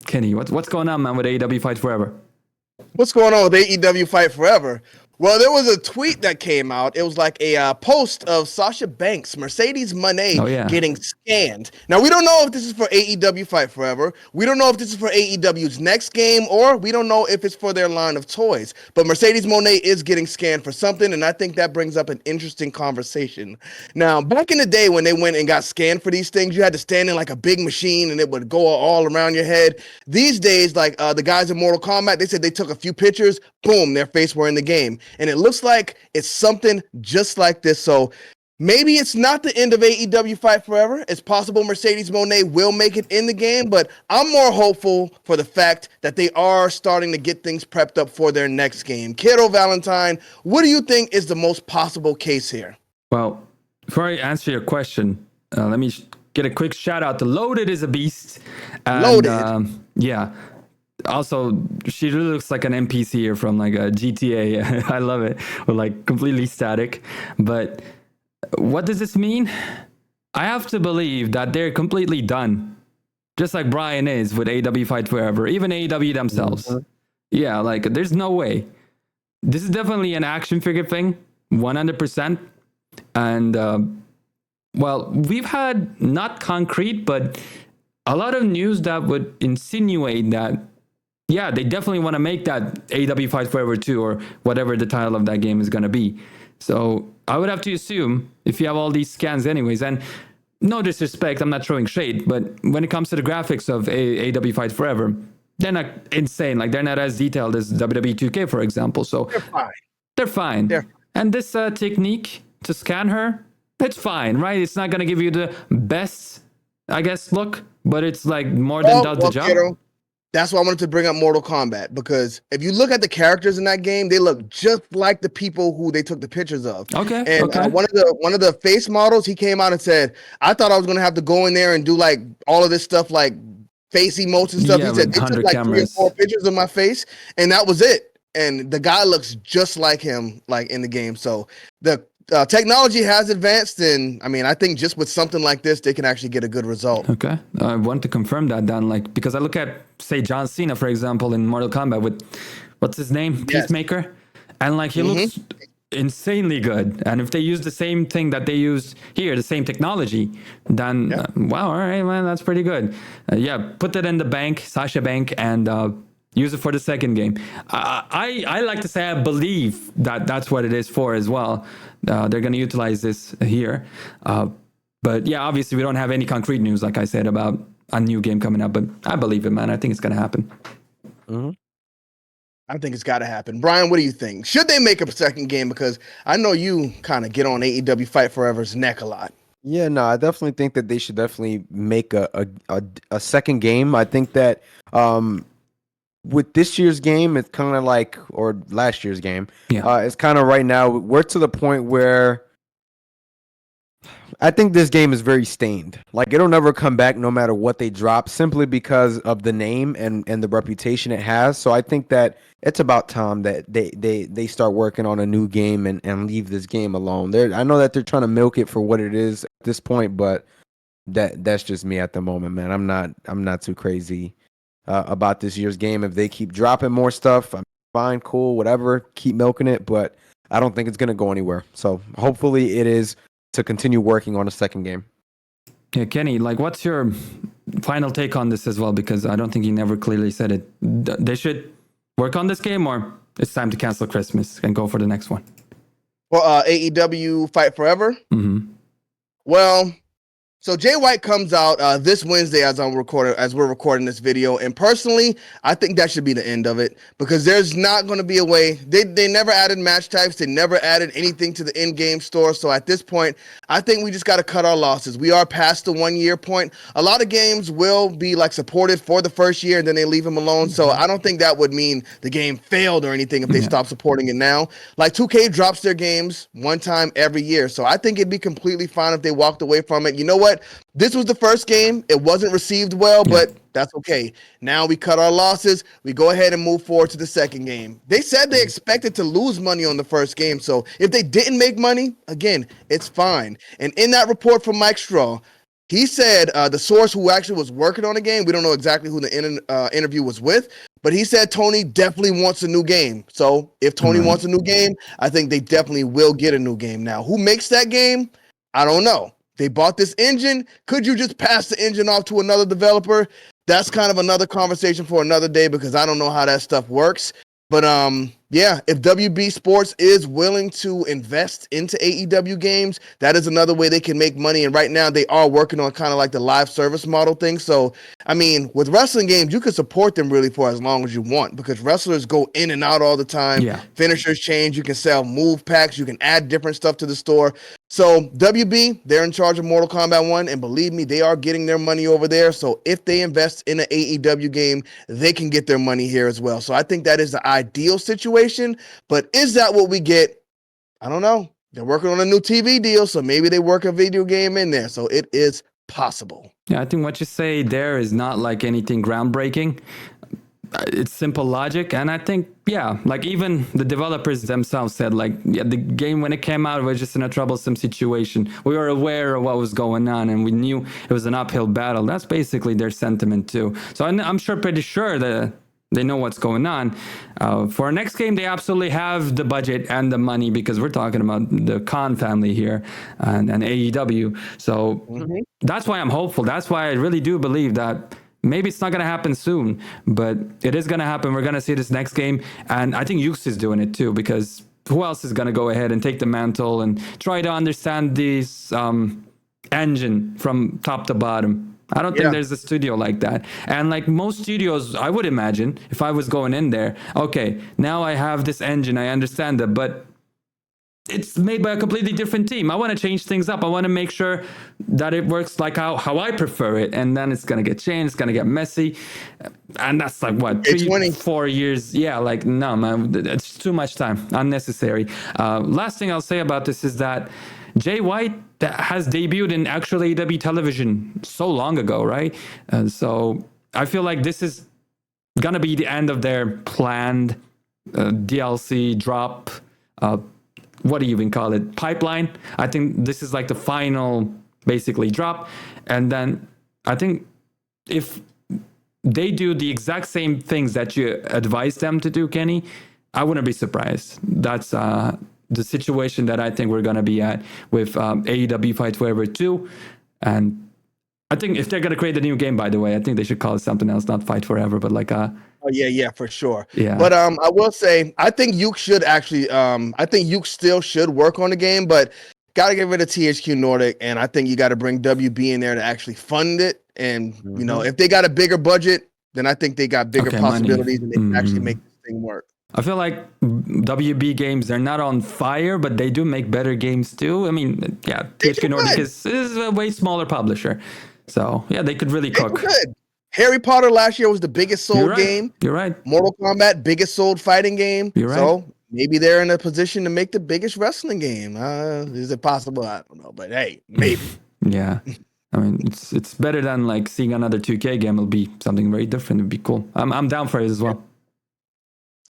Kenny, what's going on, man, with AEW Fight Forever? What's going on with AEW Fight Forever? Well, there was a tweet that came out. It was like a post of Sasha Banks, Mercedes Moné Oh yeah. getting scanned. Now, we don't know if this is for AEW Fight Forever. We don't know if this is for AEW's next game, or we don't know if it's for their line of toys. But Mercedes Moné is getting scanned for something, and I think that brings up an interesting conversation. Now, back in the day when they went and got scanned for these things, you had to stand in like a big machine, and it would go all around your head. These days, like the guys in Mortal Kombat, they said they took a few pictures, boom, their face were in the game. And it looks like it's something just like this. So maybe it's not the end of AEW Fight Forever. It's possible Mercedes Moné will make it in the game, but I'm more hopeful for the fact that they are starting to get things prepped up for their next game. Kiddo Valentine, what do you think is the most possible case here? Well, before I answer your question, let me get a quick shout out to Loaded is a Beast. And, Loaded. Yeah. Also, she really looks like an NPC here from like a GTA. I love it. Or like completely static. But what does this mean? I have to believe that they're completely done. Just like Brian is with AEW Fight Forever, even AEW themselves. Mm-hmm. Yeah, like there's no way. This is definitely an action figure thing, 100%. And well, we've had not concrete, but a lot of news that would insinuate that, yeah, they definitely want to make that AEW Fight Forever 2 or whatever the title of that game is going to be. So I would have to assume if you have all these scans anyways, and no disrespect, I'm not throwing shade, but when it comes to the graphics of AEW Fight Forever, they're not insane. Like they're not as detailed as WWE 2K, for example. So they're fine. They're fine. And this technique to scan her, it's fine, right? It's not going to give you the best, I guess, look, but it's like more than does the job. Kiddo, that's why I wanted to bring up Mortal Kombat, because if you look at the characters in that game, they look just like the people who they took the pictures of. Okay. And one of the face models, he came out and said, "I thought I was gonna have to go in there and do like all of this stuff, like face emotes and stuff." Yeah, he said they took like cameras. 3 or 4 pictures of my face, and that was it. And the guy looks just like him, like in the game. So the technology has advanced, and I mean, I think just with something like this, they can actually get a good result. Okay, I want to confirm that, Dan. Like, because I look at, say, John Cena, for example, in Mortal Kombat with what's his name, Peacemaker, and like he looks insanely good. And if they use the same thing that they use here, the same technology, then wow, all right, man, that's pretty good. Yeah, put that in the bank, Sasha Bank, and use it for the second game. I like to say I believe that that's what it is for as well. They're going to utilize this here. But yeah, obviously we don't have any concrete news, like I said, about a new game coming up. But I believe it, man. I think it's going to happen. Mm-hmm. I think it's got to happen. Brian, what do you think? Should they make a second game? Because I know you kind of get on AEW Fight Forever's neck a lot. Yeah, no, I definitely think that they should definitely make a second game. I think that with this year's game, it's kind of like, or last year's game, it's kind of right now, we're to the point where I think this game is very stained. Like, it'll never come back no matter what they drop, simply because of the name and the reputation it has. So I think that it's about time that they start working on a new game and leave this game alone. I know that they're trying to milk it for what it is at this point, but that's just me at the moment, man. I'm not too crazy about this year's game. If they keep dropping more stuff, I'm fine, cool, whatever, keep milking it, but I don't think it's going to go anywhere. So hopefully it is to continue working on a second game. Yeah, Kenny, like, what's your final take on this as well? Because I don't think you never clearly said it. They should work on this game, or it's time to cancel Christmas and go for the next one? Well, AEW Fight Forever? Mm-hmm. Well, so Jay White comes out this Wednesday as we're recording this video, and personally, I think that should be the end of it, because there's not going to be a way. They never added match types, they never added anything to the in-game store. So at this point, I think we just got to cut our losses. We are past the 1 year point. A lot of games will be like supported for the first year, and then they leave them alone. So I don't think that would mean the game failed or anything if they stop supporting it now. Like 2K drops their games one time every year, so I think it'd be completely fine if they walked away from it. You know what? This was the first game. It wasn't received well, but that's okay. Now we cut our losses. We go ahead and move forward to the second game. They said they expected to lose money on the first game, so if they didn't make money, again, it's fine. And in that report from Mike Straw, He said the source who actually was working on the game, we don't know exactly who the interview was with, but he said Tony definitely wants a new game. So if Tony wants a new game, I think they definitely will get a new game. Now, who makes that game? I don't know. They bought this engine. Could you just pass the engine off to another developer? That's kind of another conversation for another day because I don't know how that stuff works. But yeah, if WB Sports is willing to invest into AEW games, that is another way they can make money. And right now they are working on kind of like the live service model thing. So, I mean, with wrestling games, you can support them really for as long as you want because wrestlers go in and out all the time. Yeah. Finishers change. You can sell move packs. You can add different stuff to the store. So WB, they're in charge of Mortal Kombat 1, and believe me, they are getting their money over there. So if they invest in an AEW game, they can get their money here as well. So I think that is the ideal situation. But is that what we get? I don't know. They're working on a new TV deal, so maybe they work a video game in there. So it is possible. Yeah, I think what you say there is not like anything groundbreaking. It's simple logic, and I think, yeah, like even the developers themselves said, like, yeah, the game when it came out was just in a troublesome situation. We were aware of what was going on, and we knew it was an uphill battle. That's basically their sentiment too. So I'm pretty sure that they know what's going on. For our next game, they absolutely have the budget and the money because we're talking about the Khan family here and AEW. So that's why I'm hopeful. That's why I really do believe that. Maybe it's not going to happen soon, but it is going to happen. We're going to see this next game. And I think Yuke's is doing it too, because who else is going to go ahead and take the mantle and try to understand this engine from top to bottom? I don't think there's a studio like that. And like most studios, I would imagine, if I was going in there, okay, now I have this engine, I understand that, but it's made by a completely different team. I want to change things up. I want to make sure that it works like how I prefer it. And then it's going to get changed. It's going to get messy. And that's like, what, 4 years? Yeah, like, no, man, it's too much time. Unnecessary. Last thing I'll say about this is that Jay White has debuted in actual AEW television so long ago, right? So I feel like this is going to be the end of their planned DLC drop, what do you even call it? Pipeline. I think this is like the final, basically, drop. And then I think if they do the exact same things that you advised them to do, Kenny, I wouldn't be surprised. That's the situation that I think we're going to be at with AEW Fight Forever 2. And I think if they're going to create a new game, by the way, I think they should call it something else, not Fight Forever, but like Oh yeah, for sure. Yeah. But I will say, I think Yuke should actually, I think Yuke still should work on the game, but got to get rid of THQ Nordic, and I think you got to bring WB in there to actually fund it. And you know, if they got a bigger budget, then I think they got bigger possibilities, and they can actually make this thing work. I feel like WB games, they're not on fire, but they do make better games too. I mean, yeah, THQ Nordic is a way smaller publisher. So yeah, they could really cook. Good. Harry Potter last year was the biggest sold game. You're right. Mortal Kombat, biggest sold fighting game. You're right. So maybe they're in a position to make the biggest wrestling game. Is it possible? I don't know, but hey, maybe. Yeah. I mean, it's better than like seeing another 2K game. It'll be something very different. It'd be cool. I'm down for it as well.